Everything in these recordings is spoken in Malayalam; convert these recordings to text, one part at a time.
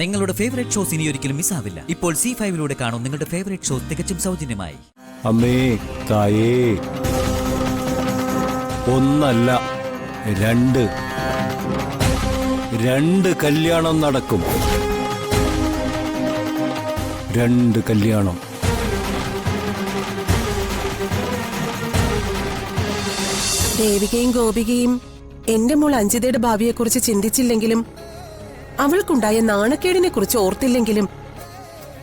നിങ്ങളുടെ ഫേവറേറ്റ് ഷോസ് ഇനി ഒരിക്കലും മിസ്സാവില്ല. ഇപ്പോൾ C5 കാണും നിങ്ങളുടെ ഫേവറേറ്റ് ഷോസ് തികച്ചും സൗജന്യമായി. അമ്മേ തായേ, ഒന്നല്ല രണ്ട് കല്യാണം നടക്കും. 2 കല്യാണം. ദേവികയും ഗോപികയും എന്റെ മോൾ അഞ്ജിതയുടെ ഭാവിയെക്കുറിച്ച് ചിന്തിച്ചില്ലെങ്കിലും അവൾക്കുണ്ടായ നാണക്കേടിനെ കുറിച്ച് ഓർത്തില്ലെങ്കിലും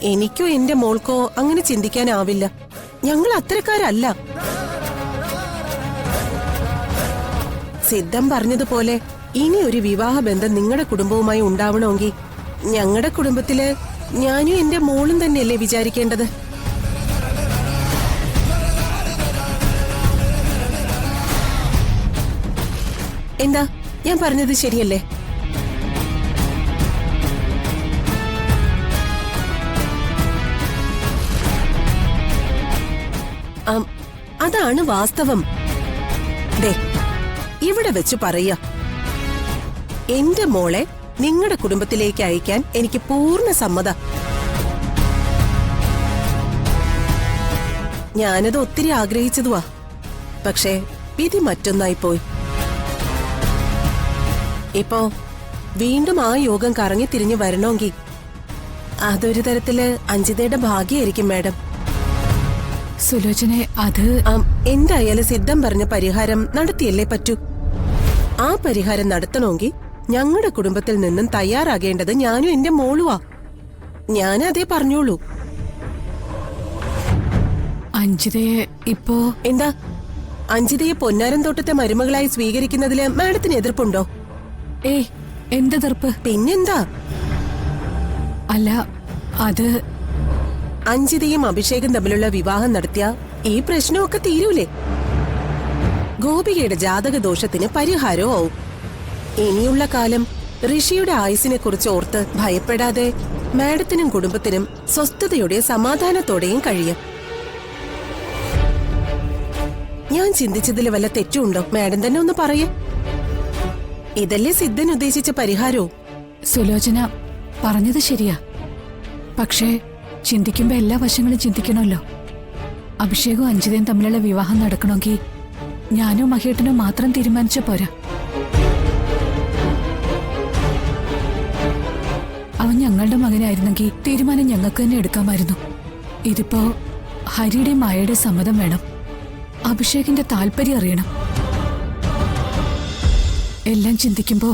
എനിക്കോ എന്റെ മോൾക്കോ അങ്ങനെ ചിന്തിക്കാനാവില്ല. ഞങ്ങൾ അത്തരക്കാരല്ല. സിദ്ധം പറഞ്ഞതുപോലെ ഇനി ഒരു വിവാഹ ബന്ധം നിങ്ങളുടെ കുടുംബവുമായി ഉണ്ടാവണമെങ്കിൽ ഞങ്ങളുടെ കുടുംബത്തില് ഞാനും എന്റെ മോളും തന്നെയല്ലേ വിചാരിക്കേണ്ടത്. എന്താ ഞാൻ പറഞ്ഞത് ശരിയല്ലേ? അതാണ് വാസ്തവം. ദേ, ഇവിടെ വെച്ച് പറയാ, എന്റെ മോളെ നിങ്ങളുടെ കുടുംബത്തിലേക്ക് അയക്കാൻ എനിക്ക് പൂർണ്ണ സമ്മത. ഞാനത് ഒത്തിരി ആഗ്രഹിച്ചതുവാ. പക്ഷേ വിധി മറ്റൊന്നായി പോയി. ഇപ്പോ വീണ്ടും ആ യോഗം കറങ്ങി തിരിഞ്ഞു വരണമെങ്കിൽ അതൊരു തരത്തില് അഞ്ജിതയുടെ ഭാഗ്യമായിരിക്കും മാഡം. സുലോചനെ, അത് എന്തായാലും സിദ്ധം പറഞ്ഞ പരിഹാരം നടത്തിയല്ലേ പറ്റൂ. ആ പരിഹാരം നടത്തണമെങ്കിൽ ഞങ്ങളുടെ കുടുംബത്തിൽ നിന്നും തയ്യാറാകേണ്ടത് ഞാനും എന്റെ മോളുവാ. ഞാനതേ പറഞ്ഞോളൂ. അഞ്ജിതയെ ഇപ്പോ എന്താ, അഞ്ജിതയെ പൊന്നാരൻ തോട്ടത്തെ മരുമകളായി സ്വീകരിക്കുന്നതില് മാഡത്തിന് എതിർപ്പുണ്ടോ? ഏയ്, എന്തെതിർപ്പ്? പിന്നെന്താ? അല്ല, അത് അഞ്ജിതയും അഭിഷേകും തമ്മിലുള്ള വിവാഹം നടത്തിയ ഈ പ്രശ്നമൊക്കെ തീരൂലേ? ഗോപികയുടെ ജാതക ദോഷത്തിന് പരിഹാരവും ആവും. ഇനിയുള്ള കാലം ഋഷിയുടെ ആയുസിനെ കുറിച്ച് ഓർത്ത് ഭയപ്പെടാതെ മാഡത്തിനും കുടുംബത്തിനും സ്വസ്ഥതയോടെയും സമാധാനത്തോടെയും കഴിയാം. ഞാൻ ചിന്തിച്ചതിൽ വല്ല തെറ്റുണ്ടോ? മാഡം തന്നെ ഒന്ന് പറയേ. ഇതല്ലേ സിദ്ധൻ ഉദ്ദേശിച്ച പരിഹാരവും? സുലോചന പറഞ്ഞത് ശരിയാ. പക്ഷേ ചിന്തിക്കുമ്പോ എല്ലാ വശങ്ങളും ചിന്തിക്കണമല്ലോ. അഭിഷേകും അഞ്ജിതയും തമ്മിലുള്ള വിവാഹം നടക്കണമെങ്കിൽ ഞാനോ മഹേട്ടനോ മാത്രം തീരുമാനിച്ച പോരാ. അവൻ ഞങ്ങളുടെ മകനായിരുന്നെങ്കിൽ തീരുമാനം ഞങ്ങൾക്ക് തന്നെ എടുക്കാമായിരുന്നു. ഇതിപ്പോ ഹരിയുടെയും മായയുടെ സമ്മതം വേണം. അഭിഷേകിന്റെ താല്പര്യം അറിയണം. എല്ലാം ചിന്തിക്കുമ്പോ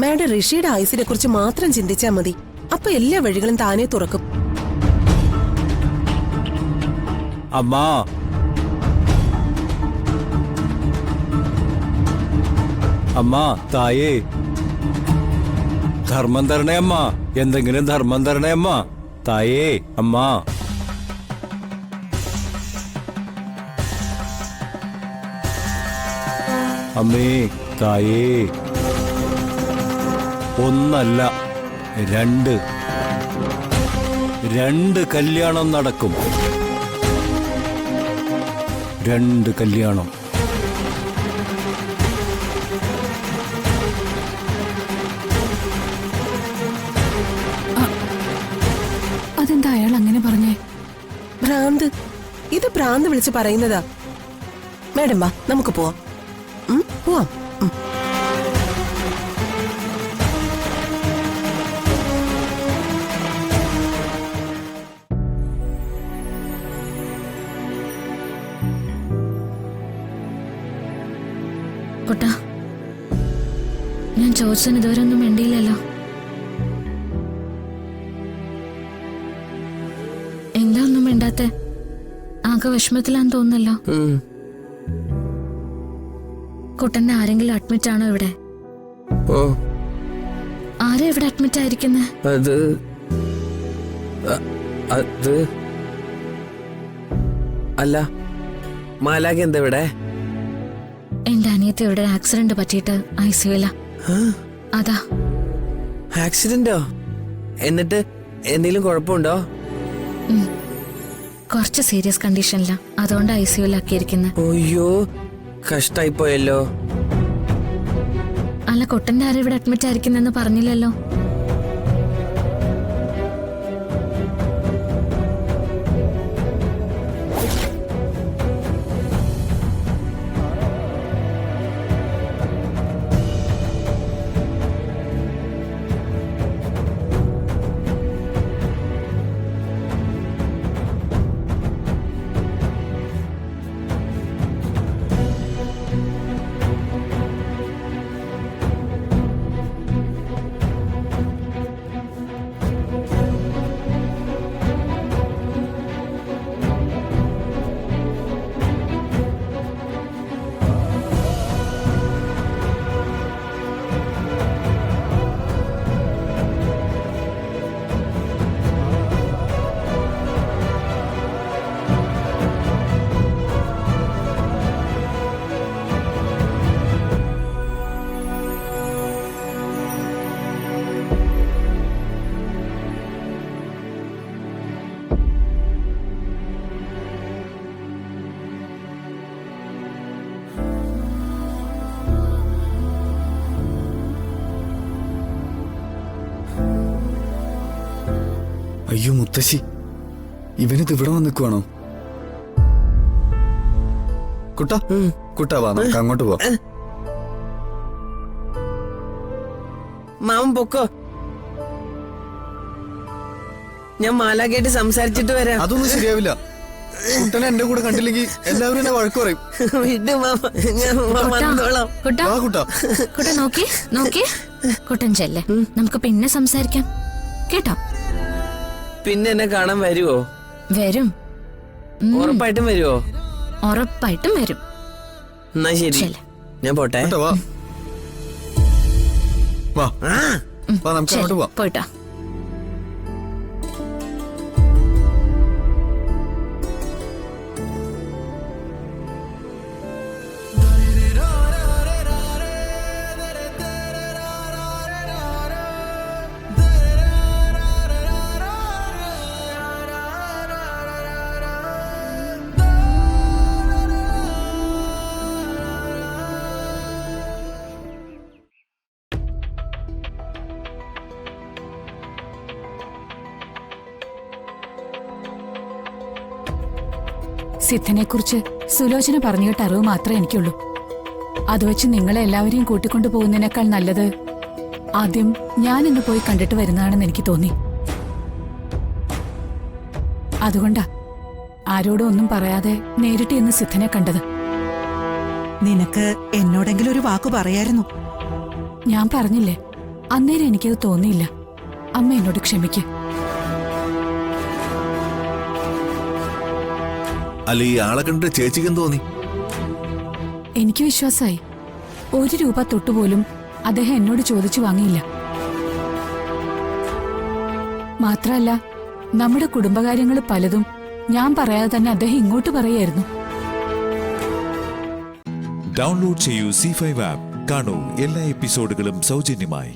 മാഡം ഋഷിയുടെ ആയുസിനെ കുറിച്ച് മാത്രം ചിന്തിച്ചാ മതി. അപ്പൊ എല്ലാ വഴികളും താനേ തുറക്കും. അമ്മാ, അമ്മാ തായേ, ധർമ്മം തരണേ അമ്മ. എന്തെങ്കിലും ധർമ്മം തരണേ അമ്മ. തായേ, അമ്മാ. അമ്മേ തായേ, ഒന്നല്ല രണ്ട് കല്യാണം നടക്കും. 2 കല്യാണം. അതെന്താ അയാൾ അങ്ങനെ പറഞ്ഞേ? ഭ്രാന്ത്. ഇത് ഭ്രാന്ത് വിളിച്ച് പറയുന്നതാ. മാഡം വാ, നമുക്ക് പോവാം. പോവാം. കുട്ടാ, ഞാൻ ചോദിച്ചതിന് ഇതുവരെ ഒന്നും മിണ്ടിയില്ലല്ലോ. എന്താ ഒന്നും മിണ്ടാത്തെ? ആകെ വിഷമത്തിലാന്ന് തോന്നുന്നല്ലോ. കുട്ടന്റെ ആരെങ്കിലും അഡ്മിറ്റ് ആണോ ഇവിടെ? ഓ, ആരാ ഇവിടെ അഡ്മിറ്റ് ആയിരിക്കുന്നേ? അത് അല്ല, മാലാഖ എന്താ ഇവിടെ? എന്റെ അനിയത്തി ഇവിടെ ആക്സിഡന്റ് പറ്റിയിട്ട് ICUല. അതാ. ആക്സിഡന്റോ? എന്നിട്ട് എന്തെങ്കിലും കുഴപ്പമുണ്ടോ? കുറച്ച് സീരിയസ് കണ്ടീഷനില്ല, അതുകൊണ്ട് ICUലാക്കിയിരിക്കുന്നത്. അയ്യോ, കഷ്ടായി പോയല്ലോ. അല്ല, കുട്ടന്റെ ആരും ഇവിടെ അഡ്മിറ്റ് ആയിരിക്കുന്നെന്ന് പറഞ്ഞില്ലല്ലോ. അയ്യോ മുത്തശ്ശി, ഇവനിത് ഇവിടെ വന്ന് നിൽക്കുവാണോ? കുട്ടാ കുട്ടാ വാ, നമുക്ക് അങ്ങോട്ട് പോവാം. മാമൻ പൊക്കോ, ഞാൻ മാലാഖയായിട്ട് സംസാരിച്ചിട്ട് വരാം. അതൊന്നും ശരിയാവില്ല. കുട്ടനെ എന്റെ കൂടെ കണ്ടില്ലെങ്കിൽ എല്ലാവരും എന്നെ വഴക്ക് പറയും. വിട്ടു മാമ, ഞാൻ വന്നോളാം. കുട്ടാ വാ കുട്ടാ. കുട്ട നോക്കി നോക്കി കുട്ടൻ ചെല്ലേ, നമുക്ക് പിന്നെ സംസാരിക്കാം കേട്ടോ. പിന്നെ എന്നെ കാണാൻ വരുവോ? വരും, ഉറപ്പായിട്ടും വരുവോ? ഉറപ്പായിട്ടും വരും. എന്നാ ശരി, ചെല്ല്. ഞാൻ പോട്ടെ. കേട്ടോ, വാ വാ വാ, നമുക്ക് അങ്ങോട്ട് പോവാം. പോയിട്ടോ. സിദ്ധനെക്കുറിച്ച് സുലോചന പറഞ്ഞു കേട്ട അറിവ് മാത്രമേ എനിക്കുള്ളൂ. അത് വെച്ച് നിങ്ങളെ എല്ലാവരെയും കൂട്ടിക്കൊണ്ടു പോകുന്നതിനേക്കാൾ നല്ലത് ആദ്യം ഞാൻ ഇന്ന് പോയി കണ്ടിട്ട് വരുന്നതാണെന്ന് എനിക്ക് തോന്നി. അതുകൊണ്ടാ ആരോടും ഒന്നും പറയാതെ നേരിട്ട് ഇന്ന് സിദ്ധനെ കണ്ടത്. നിനക്ക് എന്നോടെങ്കിലും ഒരു വാക്ക് പറയായിരുന്നു. ഞാൻ പറഞ്ഞില്ലേ, അന്നേരം എനിക്കത് തോന്നിയില്ല. അമ്മ എന്നോട് ക്ഷമിക്ക്. അല്ല, ഈ ആളെ കണ്ടിട്ട് ചേച്ചിക്കും തോന്നി? എനിക്ക് വിശ്വാസമായി. 1 രൂപ തൊട്ടുപോലും അദ്ദേഹം എന്നോട് ചോദിച്ചു വാങ്ങിയില്ല. മാത്രല്ല, നമ്മുടെ കുടുംബകാര്യങ്ങൾ പലതും ഞാൻ പറയാതെ തന്നെ അദ്ദേഹം ഇങ്ങോട്ട് പറയായിരുന്നു. ഡൗൺലോഡ് ചെയ്യൂ C5 ആപ്പ്. കാണൂ എല്ലാ എപ്പിസോഡുകളും സൗജന്യമായി.